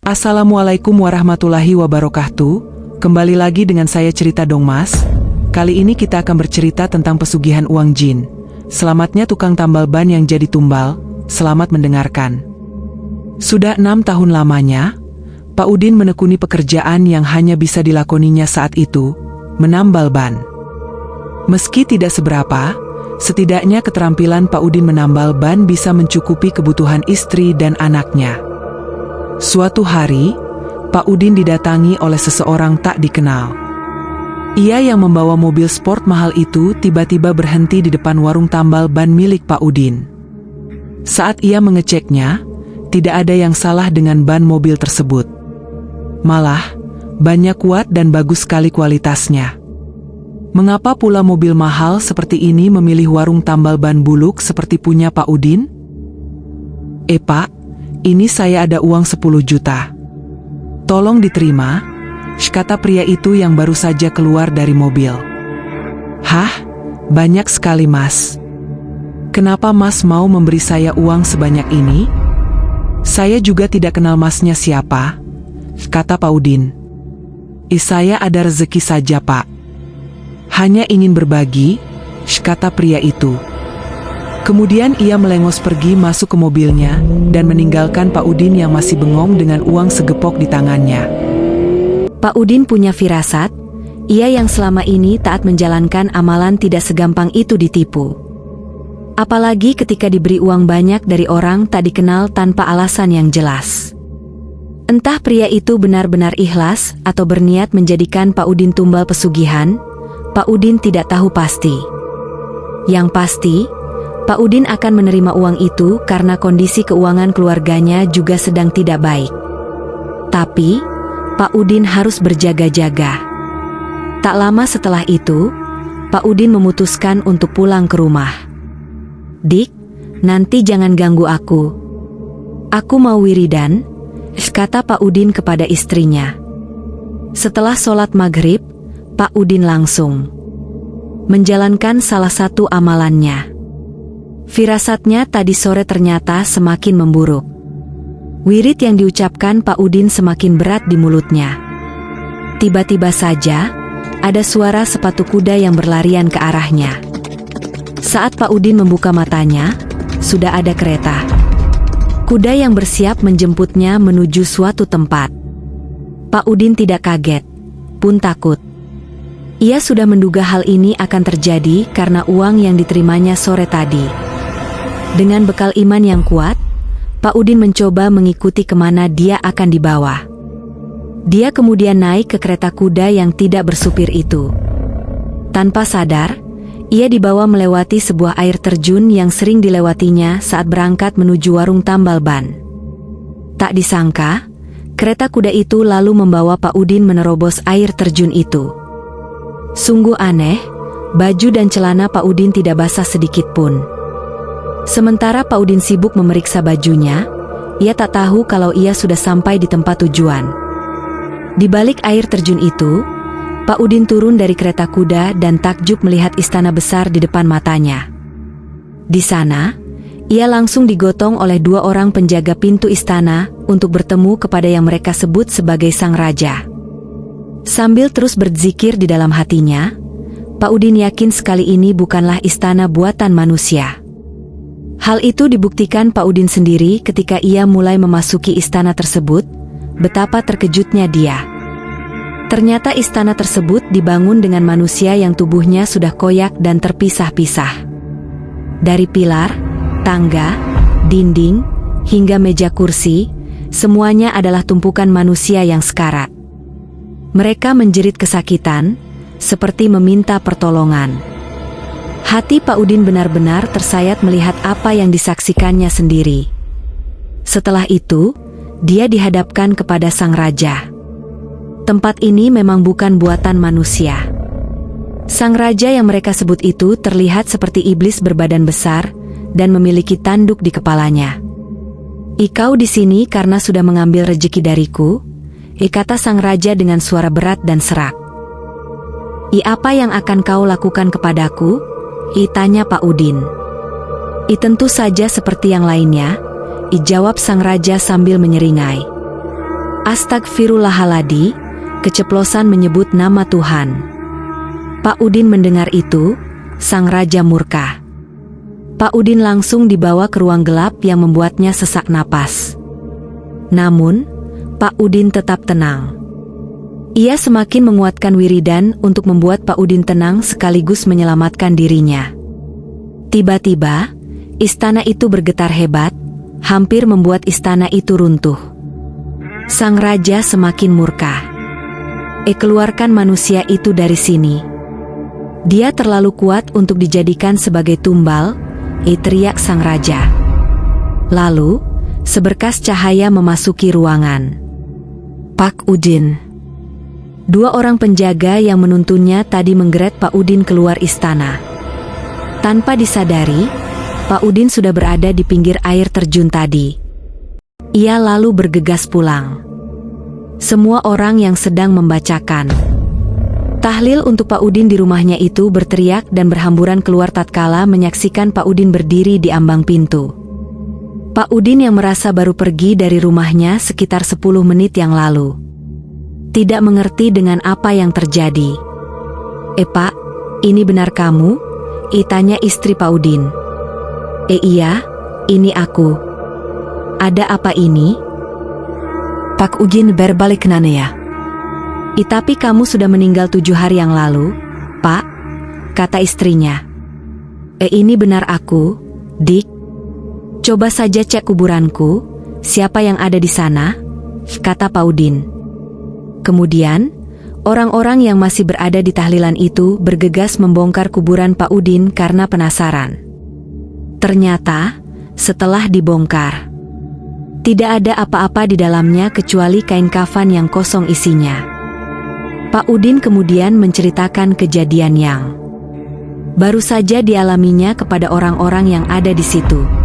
Assalamualaikum warahmatullahi wabarakatuh. Kembali lagi dengan saya Cerita Dong Mas. Kali ini kita akan bercerita tentang pesugihan uang jin. Selamatnya tukang tambal ban yang jadi tumbal. Selamat mendengarkan. Sudah 6 tahun lamanya, Pak Udin menekuni pekerjaan yang hanya bisa dilakoninya saat itu, menambal ban. Meski tidak seberapa, setidaknya keterampilan Pak Udin menambal ban bisa mencukupi kebutuhan istri dan anaknya. Suatu hari, Pak Udin didatangi oleh seseorang tak dikenal. Ia yang membawa mobil sport mahal itu tiba-tiba berhenti di depan warung tambal ban milik Pak Udin. Saat ia mengeceknya, tidak ada yang salah dengan ban mobil tersebut. Malah, bannya kuat dan bagus sekali kualitasnya. Mengapa pula mobil mahal seperti ini memilih warung tambal ban buluk seperti punya Pak Udin? Pak, ini saya ada uang 10 juta. Tolong diterima, kata pria itu yang baru saja keluar dari mobil. Hah? Banyak sekali Mas. Kenapa Mas mau memberi saya uang sebanyak ini? Saya juga tidak kenal Masnya siapa, kata Pak Udin. Saya ada rezeki saja Pak. Hanya ingin berbagi, kata pria itu. Kemudian ia melengos pergi masuk ke mobilnya dan meninggalkan Pak Udin yang masih bengong dengan uang segepok di tangannya. Pak Udin punya firasat, ia yang selama ini taat menjalankan amalan tidak segampang itu ditipu. Apalagi ketika diberi uang banyak dari orang tak dikenal tanpa alasan yang jelas. Entah pria itu benar-benar ikhlas atau berniat menjadikan Pak Udin tumbal pesugihan, Pak Udin tidak tahu pasti. Yang pasti, Pak Udin akan menerima uang itu karena kondisi keuangan keluarganya juga sedang tidak baik. Tapi, Pak Udin harus berjaga-jaga. Tak lama setelah itu, Pak Udin memutuskan untuk pulang ke rumah. Dik, nanti jangan ganggu aku. Aku mau wiridan, kata Pak Udin kepada istrinya. Setelah sholat maghrib, Pak Udin langsung menjalankan salah satu amalannya. Firasatnya tadi sore ternyata semakin memburuk. Wirid yang diucapkan Pak Udin semakin berat di mulutnya. Tiba-tiba saja, ada suara sepatu kuda yang berlarian ke arahnya. Saat Pak Udin membuka matanya, sudah ada kereta. Kuda yang bersiap menjemputnya menuju suatu tempat. Pak Udin tidak kaget, pun takut. Ia sudah menduga hal ini akan terjadi karena uang yang diterimanya sore tadi. Dengan bekal iman yang kuat, Pak Udin mencoba mengikuti kemana dia akan dibawa. Dia kemudian naik ke kereta kuda yang tidak bersupir itu. Tanpa sadar, ia dibawa melewati sebuah air terjun yang sering dilewatinya saat berangkat menuju warung tambal ban. Tak disangka, kereta kuda itu lalu membawa Pak Udin menerobos air terjun itu. Sungguh aneh, baju dan celana Pak Udin tidak basah sedikit pun. Sementara Pak Udin sibuk memeriksa bajunya, ia tak tahu kalau ia sudah sampai di tempat tujuan. Di balik air terjun itu, Pak Udin turun dari kereta kuda dan takjub melihat istana besar di depan matanya. Di sana, ia langsung digotong oleh 2 orang penjaga pintu istana untuk bertemu kepada yang mereka sebut sebagai sang raja. Sambil terus berzikir di dalam hatinya, Pak Udin yakin sekali ini bukanlah istana buatan manusia. Hal itu dibuktikan Pak Udin sendiri ketika ia mulai memasuki istana tersebut, betapa terkejutnya dia. Ternyata istana tersebut dibangun dengan manusia yang tubuhnya sudah koyak dan terpisah-pisah. Dari pilar, tangga, dinding, hingga meja kursi, semuanya adalah tumpukan manusia yang sekarat. Mereka menjerit kesakitan, seperti meminta pertolongan. Hati Pak Udin benar-benar tersayat melihat apa yang disaksikannya sendiri. Setelah itu, dia dihadapkan kepada sang raja. Tempat ini memang bukan buatan manusia. Sang raja yang mereka sebut itu terlihat seperti iblis berbadan besar dan memiliki tanduk di kepalanya. "Ikau di sini karena sudah mengambil rezeki dariku," kata sang raja dengan suara berat dan serak. "Apa yang akan kau lakukan kepadaku?" tanya Pak Udin. Tentu saja seperti yang lainnya, jawab sang raja sambil menyeringai. Astagfirullahaladzim, keceplosan menyebut nama Tuhan. Pak Udin mendengar itu, sang raja murka. Pak Udin langsung dibawa ke ruang gelap yang membuatnya sesak napas. Namun, Pak Udin tetap tenang. Ia semakin menguatkan wiridan untuk membuat Pak Udin tenang sekaligus menyelamatkan dirinya. Tiba-tiba, istana itu bergetar hebat, hampir membuat istana itu runtuh. Sang raja semakin murka. Keluarkan manusia itu dari sini. Dia terlalu kuat untuk dijadikan sebagai tumbal, teriak sang raja. Lalu, seberkas cahaya memasuki ruangan. Pak Udin. Dua orang penjaga yang menuntunnya tadi menggeret Pak Udin keluar istana. Tanpa disadari, Pak Udin sudah berada di pinggir air terjun tadi. Ia lalu bergegas pulang. Semua orang yang sedang membacakan tahlil untuk Pak Udin di rumahnya itu berteriak dan berhamburan keluar tatkala menyaksikan Pak Udin berdiri di ambang pintu. Pak Udin yang merasa baru pergi dari rumahnya sekitar 10 menit yang lalu. Tidak mengerti dengan apa yang terjadi. Pak, ini benar kamu? Tanya istri Pak Udin. Iya, ini aku. Ada apa ini? Pak Udin berbalik nanya ya. Tapi kamu sudah meninggal 7 hari yang lalu, Pak, kata istrinya. Ini benar aku, Dik. Coba saja cek kuburanku, siapa yang ada di sana, kata Pak Udin. Kemudian, orang-orang yang masih berada di tahlilan itu bergegas membongkar kuburan Pak Udin karena penasaran. Ternyata, setelah dibongkar, tidak ada apa-apa di dalamnya kecuali kain kafan yang kosong isinya. Pak Udin kemudian menceritakan kejadian yang baru saja dialaminya kepada orang-orang yang ada di situ.